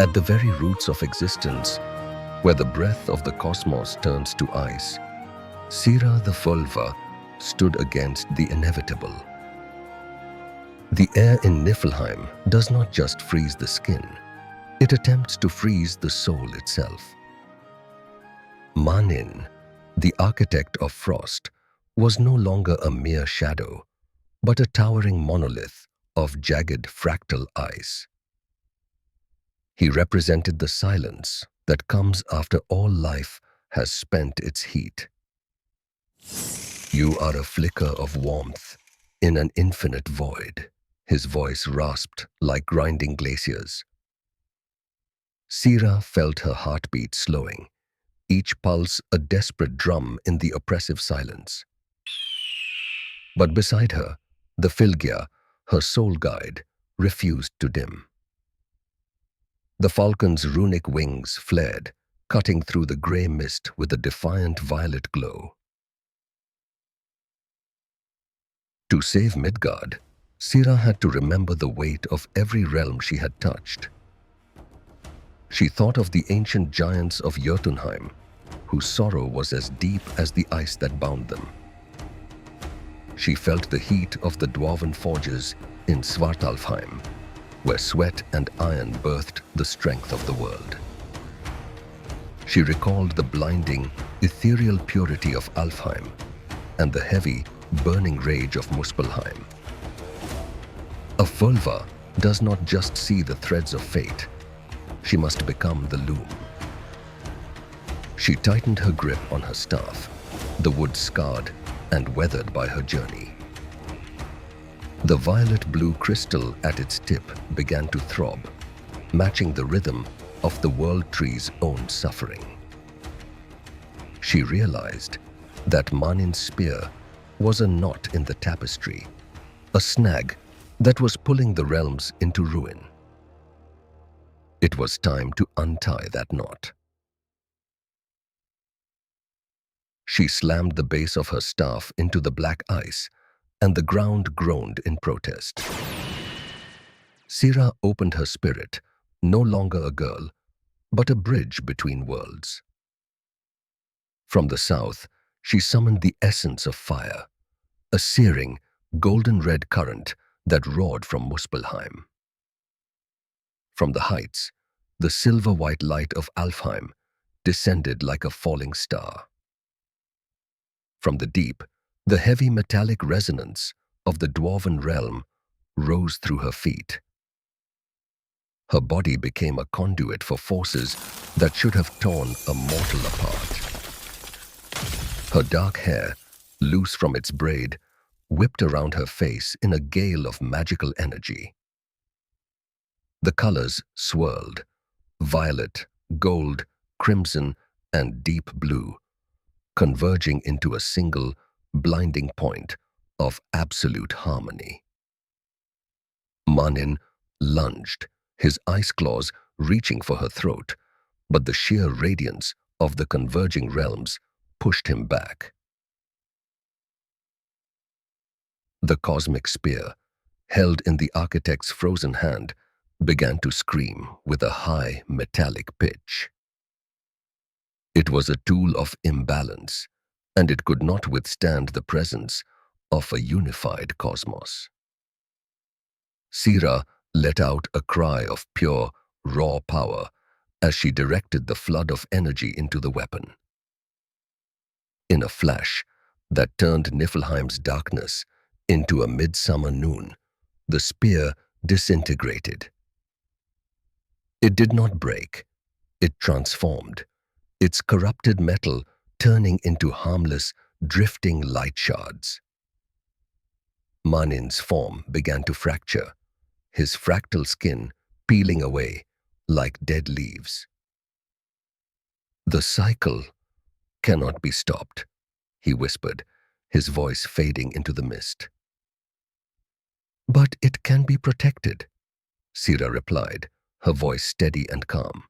At the very roots of existence, where the breath of the cosmos turns to ice, Sira the Fulva stood against the inevitable. The air in Niflheim does not just freeze the skin, it attempts to freeze the soul itself. Manin, the architect of frost, was no longer a mere shadow, but a towering monolith of jagged fractal ice. He represented the silence that comes after all life has spent its heat. You are a flicker of warmth in an infinite void, his voice rasped like grinding glaciers. Sira felt her heartbeat slowing, each pulse a desperate drum in the oppressive silence. But beside her, the Fylgja, her soul guide, refused to dim. The falcon's runic wings flared, cutting through the grey mist with a defiant violet glow. To save Midgard, Sira had to remember the weight of every realm she had touched. She thought of the ancient giants of Jotunheim, whose sorrow was as deep as the ice that bound them. She felt the heat of the dwarven forges in Svartalfheim, where sweat and iron birthed the strength of the world. She recalled the blinding, ethereal purity of Alfheim and the heavy, burning rage of Muspelheim. A Fulva does not just see the threads of fate, she must become the loom. She tightened her grip on her staff, the wood scarred and weathered by her journey. The violet-blue crystal at its tip began to throb, matching the rhythm of the world tree's own suffering. She realized that Manin's spear was a knot in the tapestry, a snag that was pulling the realms into ruin. It was time to untie that knot. She slammed the base of her staff into the black ice, and the ground groaned in protest. Sira opened her spirit, no longer a girl, but a bridge between worlds. From the south, she summoned the essence of fire, a searing, golden-red current that roared from Muspelheim. From the heights, the silver-white light of Alfheim descended like a falling star. From the deep, the heavy metallic resonance of the dwarven realm rose through her feet. Her body became a conduit for forces that should have torn a mortal apart. Her dark hair, loose from its braid, whipped around her face in a gale of magical energy. The colors swirled, violet, gold, crimson, and deep blue, converging into a single, blinding point of absolute harmony. Manin lunged, his ice claws reaching for her throat, but the sheer radiance of the converging realms pushed him back. The cosmic spear, held in the architect's frozen hand, began to scream with a high, metallic pitch. It was a tool of imbalance, and it could not withstand the presence of a unified cosmos. Sira let out a cry of pure, raw power as she directed the flood of energy into the weapon. In a flash that turned Niflheim's darkness into a midsummer noon, the spear disintegrated. It did not break, it transformed, its corrupted metal turning into harmless, drifting light shards. Manin's form began to fracture, his fractal skin peeling away like dead leaves. "The cycle cannot be stopped," he whispered, his voice fading into the mist. "But it can be protected," Sira replied, her voice steady and calm.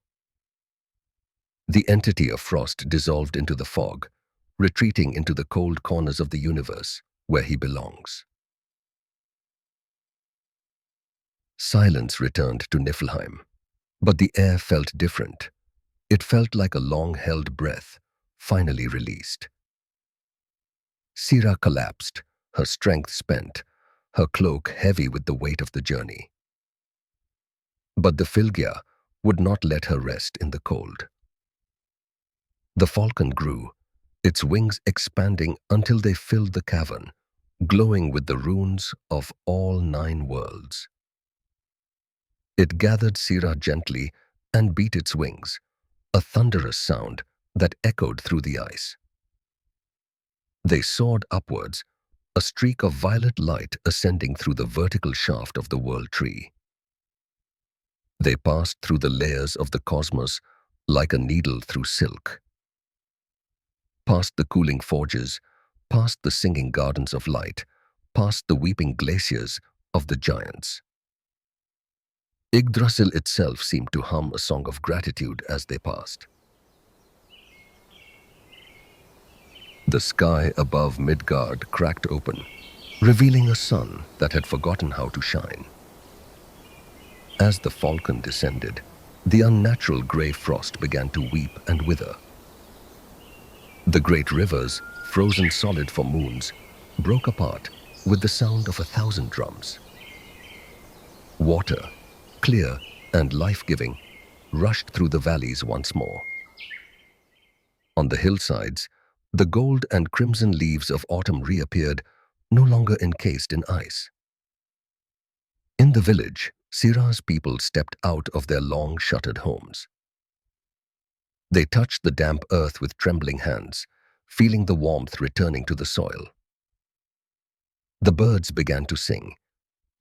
The entity of frost dissolved into the fog, retreating into the cold corners of the universe where he belongs. Silence returned to Niflheim, But the air felt different. It felt like a long-held breath, finally released. Sira collapsed, her strength spent, her cloak heavy with the weight of the journey. But the Filgia would not let her rest in the cold. The falcon grew, its wings expanding until they filled the cavern, glowing with the runes of all 9 worlds. It gathered Sira gently and beat its wings, a thunderous sound that echoed through the ice. They soared upwards, a streak of violet light ascending through the vertical shaft of the world tree. They passed through the layers of the cosmos like a needle through silk. Past the cooling forges, past the singing gardens of light, past the weeping glaciers of the giants. Yggdrasil itself seemed to hum a song of gratitude as they passed. The sky above Midgard cracked open, revealing a sun that had forgotten how to shine. As the falcon descended, the unnatural grey frost began to weep and wither. The great rivers, frozen solid for moons, broke apart with the sound of 1,000 drums. Water, clear and life-giving, rushed through the valleys once more. On the hillsides, the gold and crimson leaves of autumn reappeared, no longer encased in ice. In the village, Sira's people stepped out of their long-shuttered homes. They touched the damp earth with trembling hands, feeling the warmth returning to the soil. The birds began to sing,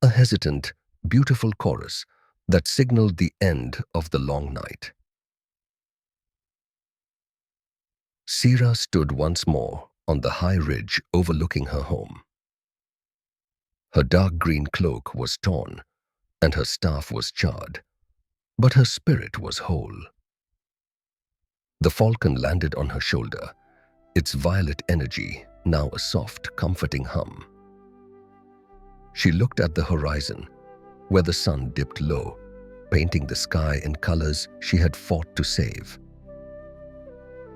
a hesitant, beautiful chorus that signaled the end of the long night. Sira stood once more on the high ridge overlooking her home. Her dark green cloak was torn, and her staff was charred, but her spirit was whole. The falcon landed on her shoulder, its violet energy now a soft, comforting hum. She looked at the horizon, where the sun dipped low, painting the sky in colors she had fought to save.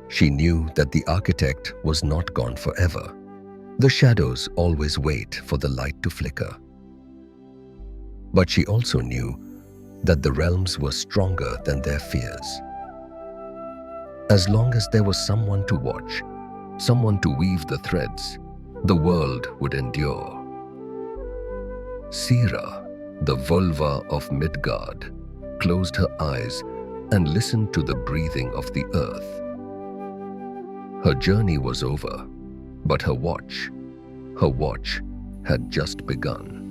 She knew that the architect was not gone forever. The shadows always wait for the light to flicker. But she also knew that the realms were stronger than their fears. As long as there was someone to watch, someone to weave the threads, the world would endure. Sira, the vulva of Midgard, closed her eyes and listened to the breathing of the earth. Her journey was over, but her watch had just begun.